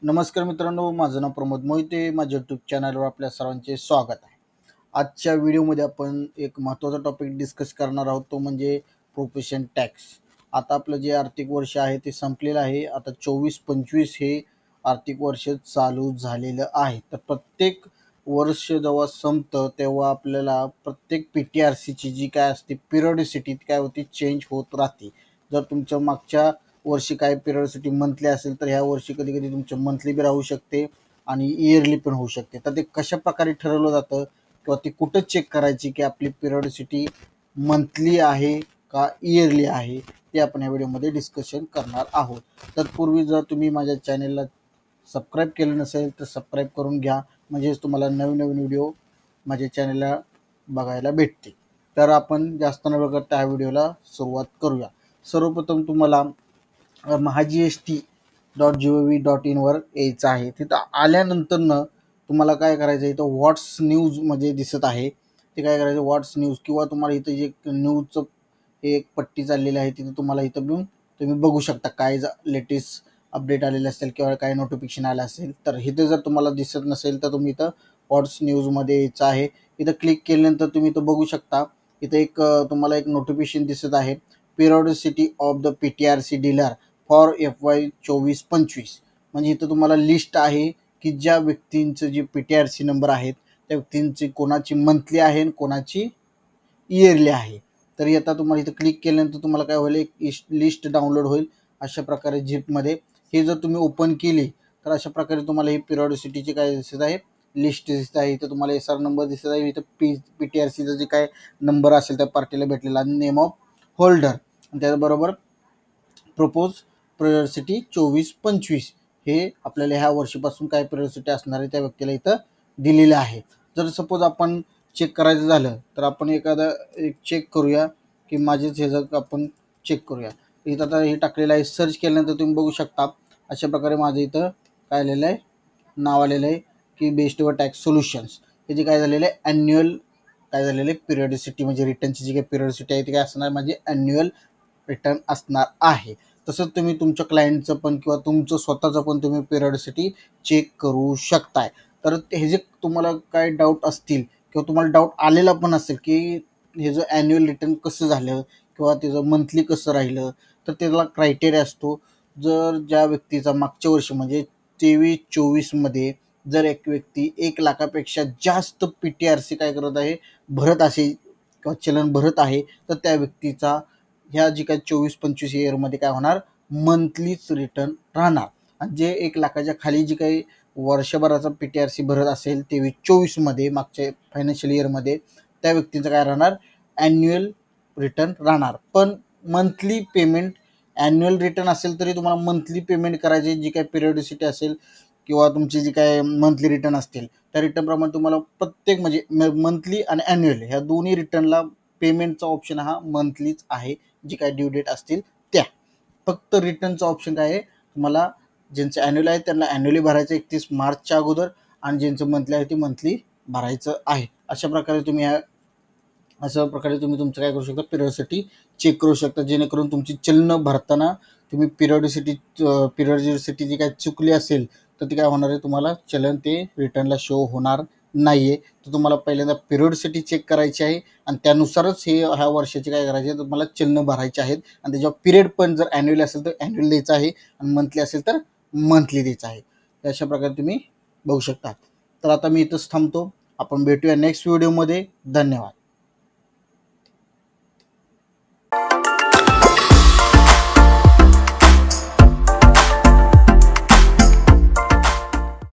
नमस्कार मित्रांनो, माझं नाव प्रमोद मोहिते. माझ्या यूट्यूब चॅनलवर आपल्या सर्वांचे स्वागत आहे. आजच्या व्हिडिओमध्ये आपण एक महत्त्वाचा टॉपिक डिस्कस करणार आहोत, तो म्हणजे प्रोफेशन टॅक्स. आता आपलं जे आर्थिक वर्ष आहे ते संपलेलं आहे. आता 24-25 हे आर्थिक वर्ष चालू झालेलं आहे. तर प्रत्येक वर्ष जेव्हा संपतं तेव्हा आपल्याला प्रत्येक PTRCची जी काय असते पिरियडिसिटी काय होती, चेंज होत राहते. जर तुमच्या मागच्या वर्षी काय पिरियडिसिटी मंथली असेल तर ह्या वर्षी कधी कधी तुमचं मंथली बी राहू शकते आणि इयरली पण होऊ शकते. तर ते कशा प्रकारे ठरवलं जातं किंवा ती कुठं चेक करायची की आपली पिरियडिसिटी मंथली आहे का इयरली आहे, ते आपण या व्हिडिओमध्ये डिस्कशन करणार आहोत. तत्पूर्वी जर तुम्ही माझ्या चॅनेलला सबस्क्राईब केलं नसेल तर सबस्क्राईब करून घ्या, म्हणजेच तुम्हाला नवीन नवीन व्हिडिओ माझ्या चॅनेलला बघायला भेटते. तर आपण जास्त न करता ह्या व्हिडिओला सुरुवात करूया. सर्वप्रथम तुम्हाला MahaGST.gov.in वर यायचं आहे. तिथं आल्यानंतरनं तुम्हाला काय करायचं, इथं व्हॉट्स न्यूज म्हणजे दिसत आहे, ते काय करायचं व्हॉट्स न्यूज, किंवा तुम्हाला इथं जे न्यूजचं एक पट्टी चाललेली आहे तिथं तुम्हाला इथं घेऊन तुम्ही बघू शकता काय लेटेस्ट अपडेट आलेले असेल किंवा काय नोटिफिकेशन आलं असेल. तर इथं जर तुम्हाला दिसत नसेल तर तुम्ही इथं व्हॉट्स न्यूजमध्ये यायचं आहे. इथं क्लिक केल्यानंतर तुम्ही इथं बघू शकता, इथं एक तुम्हाला एक नोटिफिकेशन दिसत आहे, periodicity of the PTRC dealer for FY 24-25. म्हणजे इथं तुम्हाला लिस्ट आहे की ज्या व्यक्तींचं जे PTRC नंबर आहेत त्या व्यक्तींची कोणाची मंथली आहे आणि कोणाची इयरली आहे. तरी आता तुम्हाला इथं क्लिक केल्यानंतर तुम्हाला काय होईल, एक लिस्ट डाउनलोड होईल अशा प्रकारे झिपमध्ये. हे जर तुम्ही ओपन केली तर अशा प्रकारे तुम्हाला ही पिरियडिसिटीची काय दिसत आहे, लिस्ट दिसत आहे. इथं तुम्हाला SR नंबर दिसत आहे, इथं PTRCचा जे काय नंबर असेल त्या पार्टीला भेटलेला, नेम ऑफ होल्डर, आणि त्याचबरोबर प्रपोज पिरियडिसिटी 24-25 हे आपल्याला ह्या वर्षीपासून काय पिरियडिसिटी असणार आहे त्या व्यक्तीला इथं दिलेलं आहे. जर सपोज आपण चेक करायचं झालं तर आपण एक चेक करूया की माझेच हे जर आपण चेक करूया. इथं आता हे टाकलेलं आहे, सर्च केल्यानंतर तुम्ही बघू शकता अशा प्रकारे माझं इथं काय आलेलं आहे, नाव आलेलं आहे की बेस्ट व टॅक्स सोल्युशन्स. हे जे काय झालेलं आहे ॲन्युअल काय झालेलं आहे पिरियडिसिटी, म्हणजे रिटर्नची जी काही पिरियडिसिटी आहे ती काय असणार, म्हणजे ॲन्युअल रिटर्न असणार आहे. तसंच तुम्ही तुमच्या क्लायंटचं पण किंवा तुमचं स्वतःचं पण तुम्ही पिरियडिसिटी चेक करू शकताय. तर हे जे तुम्हाला काय डाऊट असतील किंवा तुम्हाला डाऊट आलेला पण असेल की हे जर ॲन्युअल रिटर्न कसं झालं किंवा त्याचं मंथली कसं राहिलं, तर त्याला क्रायटेरिया असतो. जर ज्या व्यक्तीचा मागच्या वर्षी म्हणजे 23-24मध्ये जर एक व्यक्ती 1,00,000पेक्षा जास्त PTRC काय करत आहे, भरत असेल किंवा चलन भरत आहे, तर त्या व्यक्तीचा ह्या जी काही 24-25 इयरमध्ये काय होणार, मंथलीच रिटर्न राहणार. आणि जे 1,00,000च्या खाली जी काही वर्षभराचा PTRC भरत असेल 23-24मध्ये मागच्या फायनान्शियल इयरमध्ये, त्या व्यक्तीचं काय राहणार, ॲन्युअल रिटर्न राहणार. पण मंथली पेमेंट, ॲन्युअल रिटर्न असेल तरी तुम्हाला मंथली पेमेंट करायची, जी काही पिरियडिसिटी असेल किंवा तुमची जी काय मंथली रिटर्न असतील त्या रिटर्नप्रमाणे तुम्हाला प्रत्येक म्हणजे मंथली आणि ॲन्युअल ह्या दोन्ही रिटर्नला पेमेंटचा ऑप्शन हा मंथलीच आहे. जी काय ड्यू डेट असतील त्या, फक्त रिटर्नचा ऑप्शन काय आहे, तुम्हाला ज्यांचं ॲन्युअल आहे त्यांना ॲन्युअली भरायचं 31 मार्चच्या अगोदर, आणि ज्यांचं मंथली आहे ते मंथली भरायचं आहे. अशा प्रकारे तुम्ही तुमचं काय करू शकता, पिरियडिसिटी चेक करू शकता, जेणेकरून तुमची चलन भरताना तुम्ही पिरियडिसिटी जी काय चुकली असेल तर ती काय होणार आहे, तुम्हाला चलन ते रिटर्नला शो होणार नाही आहे. तर तुम्हाला पहिल्यांदा पिरियडिसिटी चेक करायची आहे आणि त्यानुसारच ह्या वर्षाची काय करायची आहे, तुम्हाला चलन भरायचे आहेत. आणि त्याच्यावर पिरियड पण जर ॲन्युअल असेल तर ॲन्युअल द्यायचं आहे आणि मंथली असेल तर मंथली द्यायचं आहे. अशा प्रकारे तुम्ही बघू शकता. तर आता मी इथंच थांबतो. आपण भेटूया नेक्स्ट व्हिडिओमध्ये. धन्यवाद.